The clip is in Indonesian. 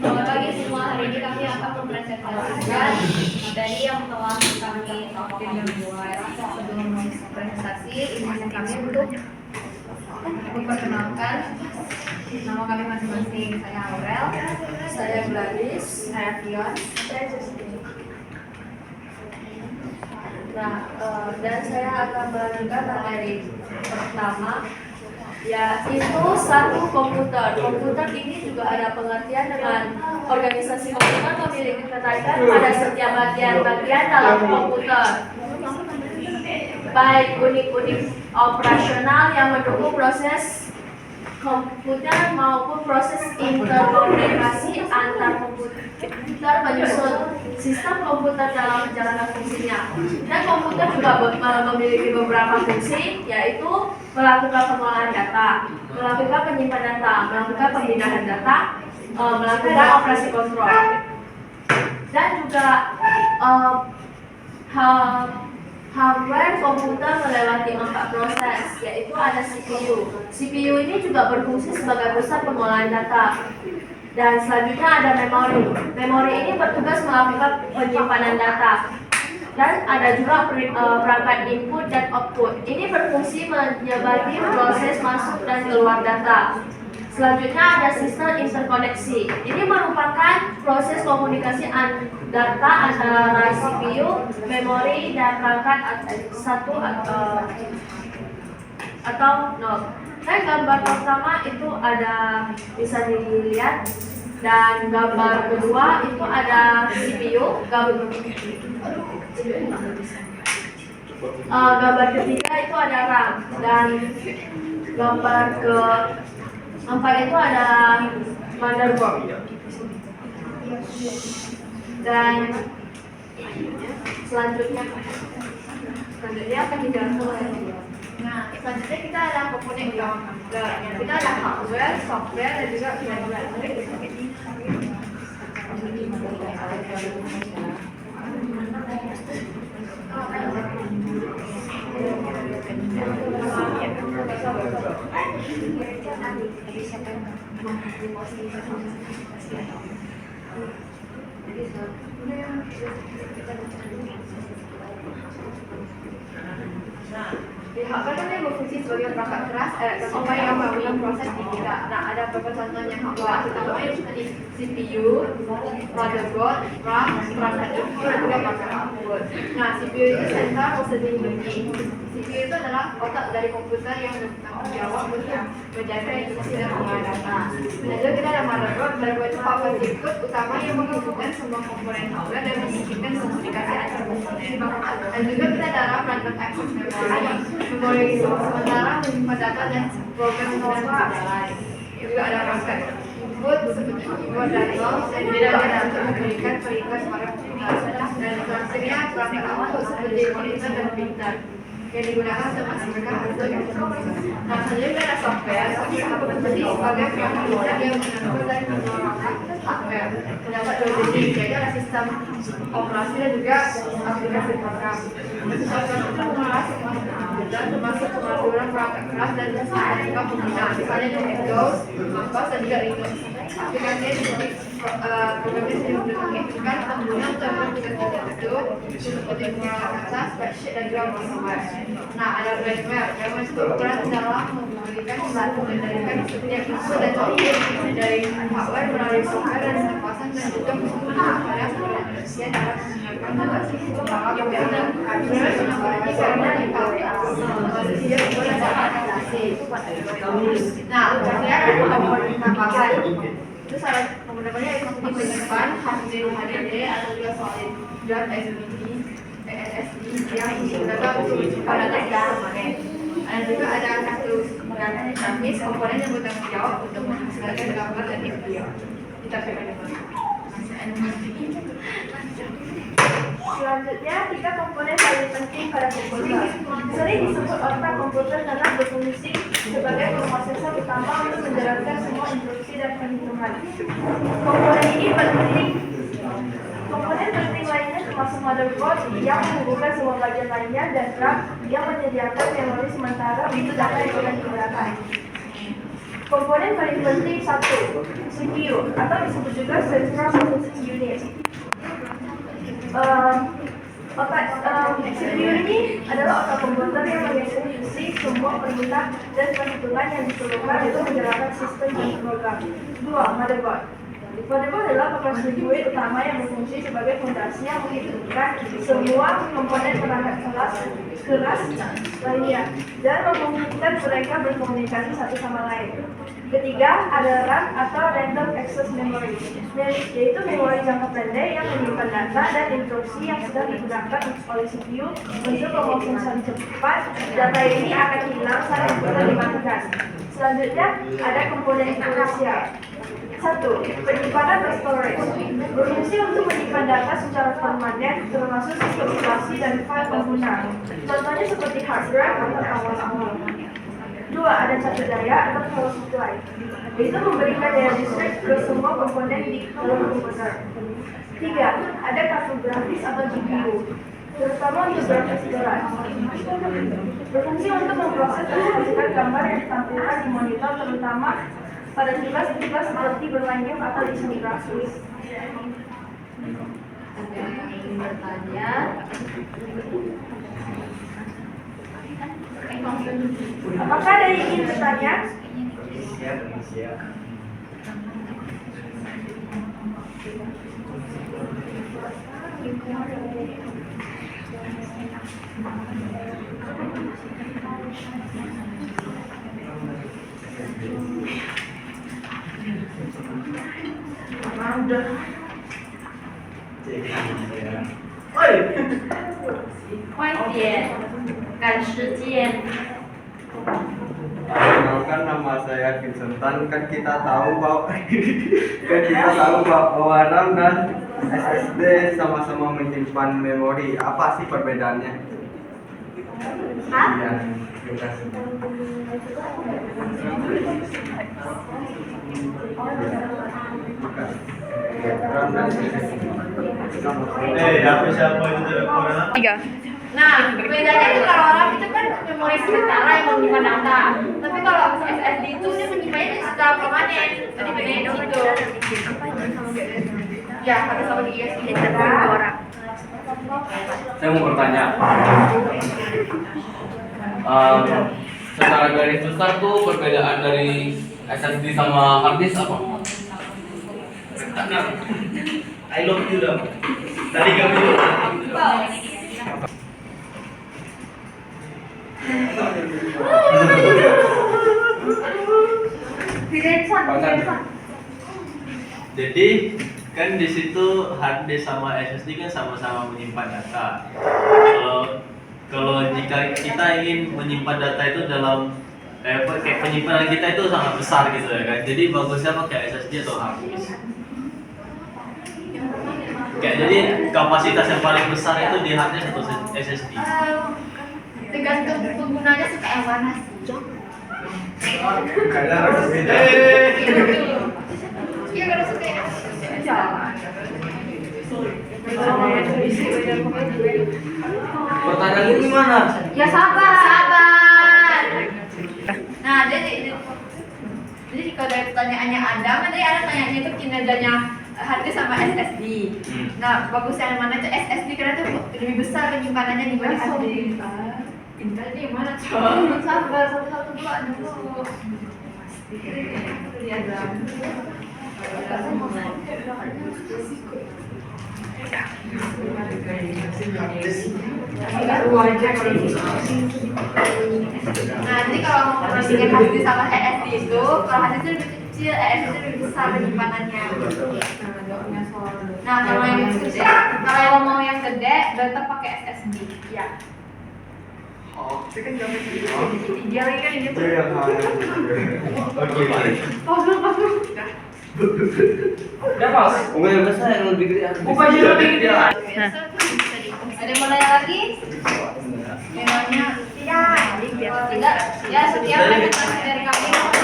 Selamat pagi semua. Hari ini kami akan mempresentasikan materi yang telah kami tawarkan sebelum presentasi. Izin kami untuk memperkenalkan nama kami masing-masing. Saya Aurel, Saya Gladys, saya Fion, saya Justin. Nah, dan saya akan melanjutkan materi pertama, yaitu satu komputer. Komputer ini juga ada pengertian dengan organisasi komputer memiliki kenaikan pada setiap bagian-bagian dalam komputer, baik unit-unit operasional yang mendukung proses komputer maupun proses interkomunikasi antar komputer menyusun sistem komputer dalam menjalankan fungsinya. Dan komputer juga memiliki beberapa fungsi, yaitu melakukan pengolahan data, melakukan penyimpanan data, melakukan pemindahan data, melakukan operasi kontrol, dan juga hardware komputer melewati 4 proses, yaitu ada CPU. CPU ini juga berfungsi sebagai pusat pengolahan data. Dan selanjutnya ada memori. Memori ini bertugas melakukan penyimpanan data. Dan ada juga perangkat input dan output. Ini berfungsi menyebabkan proses masuk dan keluar data. Selanjutnya ada sistem interkoneksi. Ini merupakan proses komunikasi data antara CPU, memori, dan perangkat satu atau nol. Dan gambar pertama itu ada bisa dilihat, dan gambar kedua itu ada CPU. Gambar ketiga itu ada RAM, dan gambar keempat itu ada motherboard. Dan selanjutnya akan dijelaskan oleh Fion. Nah, selanjutnya kita ada komponen dalam komputer. Kita ada hardware, software, dan juga firmware. Hardware ini berfungsi sebagai perangkat keras elektronik yang melakukan proses digital. Nah, ada beberapa contohnya hardware. Pertama seperti CPU, motherboard, RAM, perangkat input, dan juga perangkat output. Nah, CPU itu sensor processing unit. CPU itu adalah otak dari komputer yang bertanggung jawab untuk menjaga instruksi dan pengolahan data. Dan juga kita ada motherboard. Motherboard itu power input utama yang menghubungkan semua komponen hardware dan memungkinkan komunikasi antar komponen. Dan juga kita ada RAM, random access memory. Memori itu sementara menyimpan data dan program yang berjalan. Juga ada perangkat input seperti keyboard dan mouse, dan tidak ada untuk memberikan perintah kepada pengguna. Dan selanjutnya perangkat output seperti monitor dan printer yang digunakan untuk menghasilkan hasil yang berbeda. Nah, selanjutnya ada software. Software itu berfungsi sebagai perangkat yang menentukan dan menyuarakan hardware. Terdapat dua jenis, yaitu ada sistem operasi dan juga aplikasi program. Software itu mengolah semua komputer, termasuk pengaturan perangkat keras dan juga penggunaan. Misalnya itu Windows, Mac dan juga Linux. Aplikasinya seperti programnya sudah menggunakan penggunaan untuk tugas tertentu seperti pengolahan data, spreadsheet, dan juga software. Nah, ada firmware. Firmware itu berperan dalam memberikan satu mengendalikan setiap input dan output dari hardware melalui software dan pengawasan, dan juga penggunaan pada manusia dalam menyiapkan data yang benar. Firmware menambahkan firmware yang manusia boleh beradaptasi. Nah, kemudian ada komponen tambahan. Itu salah komponennya itu seperti penyimpan HDD atau juga solid drive SSD yang digunakan untuk menyimpan data permanen. Dan juga ada kartu grafis komponen yang bertanggung jawab untuk menghasilkan gambar dan video. Kita coba dulu. Selanjutnya, 3 komponen paling penting pada komputer. Sering disebut otak komputer karena berfungsi sebagai prosesor utama untuk menjalankan semua instruksi dan perhitungan. Komponen ini penting. Komponen penting lainnya termasuk motherboard yang menghubungkan semua bagian lainnya, dan RAM yang menyediakan memori sementara untuk data yang akan digunakan. Komponen paling penting satu, CPU atau disebut juga Central Processing Unit. CPU ini adalah otak komputer yang mengeksekusi semua perintah dan perhitungan yang diperlukan untuk menjalankan sistem dan program. Dua, motherboard. Motherboard adalah papan sirkuit utama yang berfungsi sebagai fondasi yang menghubungkan semua komponen perangkat keras lainnya dan memungkinkan mereka berkomunikasi satu sama lain. Ketiga, ada RAM atau Random Access Memory, yaitu memori jangka pendek yang menyimpan data dan instruksi yang sedang digunakan oleh CPU untuk pemrosesan cepat. Data ini akan hilang saat komputer dimatikan. Selanjutnya, ada komponen krusial. Satu, penyimpanan atau storage berfungsi untuk menyimpan data secara permanen, termasuk sistem operasi dan file pengguna. Contohnya seperti hard drive atau awal-awal. Dua, ada cache daya atau power supply, yaitu memberikan daya listrik ke semua komponen di dalam komputer. Tiga, ada kartu grafis atau GPU, terutama untuk grafis berat. Berfungsi untuk memproses dan menghasilkan gambar yang ditampilkan di monitor, terutama pada tugas-tugas seperti bermain game atau desain grafis. Ada yang ingin bertanya? Apakah ada yang ingin bertanya? Perkenalkan, nama saya Vincent Tan. Kan kita tahu bahwa RAM dan SSD sama-sama menyimpan memori. Apa sih perbedaannya? Iya, terima kasih. RAM dan SSD. Apa siapa itu teleponnya? Nah, bedanya itu kalau RAM itu kan memori sementara yang menyimpan data. Tapi kalau SSD itu dia menyimpannya secara permanen. Jadi bedanya di situ. Ya, harus sama di USB. Saya mau bertanya. Secara garis besar tuh perbedaan dari SSD sama hard disk apa? I love you dong. Dari kami dulu. Jadi kan di situ hard disk sama SSD kan sama-sama menyimpan data. Kalau jika kita ingin menyimpan data itu dalam kayak penyimpanan kita itu sangat besar gitu ya kan. Jadi bagusnya pakai SSD atau hard disk. Kayak jadi kapasitas yang paling besar itu di hard disk atau SSD. Tergantung penggunanya suka yang mana sih? Kayaknya harus beda. Iya, kalau suka yang Pertanyaannya gimana? ya sabar. Nah, jadi kalau dari pertanyaannya Adam, tadi ada tanyaannya itu kinerjanya hard disk sama SSD. Nah, bagusnya yang mana itu SSD karena itu lebih besar penyimpanannya dibanding hard disk. Intel di mana coba? Sabar, satu-satu dulu ada dulu. Lihat dong. Nah, jadi kalau mau perbandingan hard disk sama SSD itu, kalau hard disk itu lebih kecil, SSD itu lebih besar penyimpanannya. Nah, kalau yang gede, kalau mau yang gede, tetap pakai SSD. Ya. Itu kan jawaban dia lagi kan gitu. Itu yang harus. Oke, baik. Pas. Udah pas. Yang besar yang lebih gede. Bukannya lebih gede. Ada yang mau nanya lagi? Yang nanya tidak. Ya, sekian dari kami.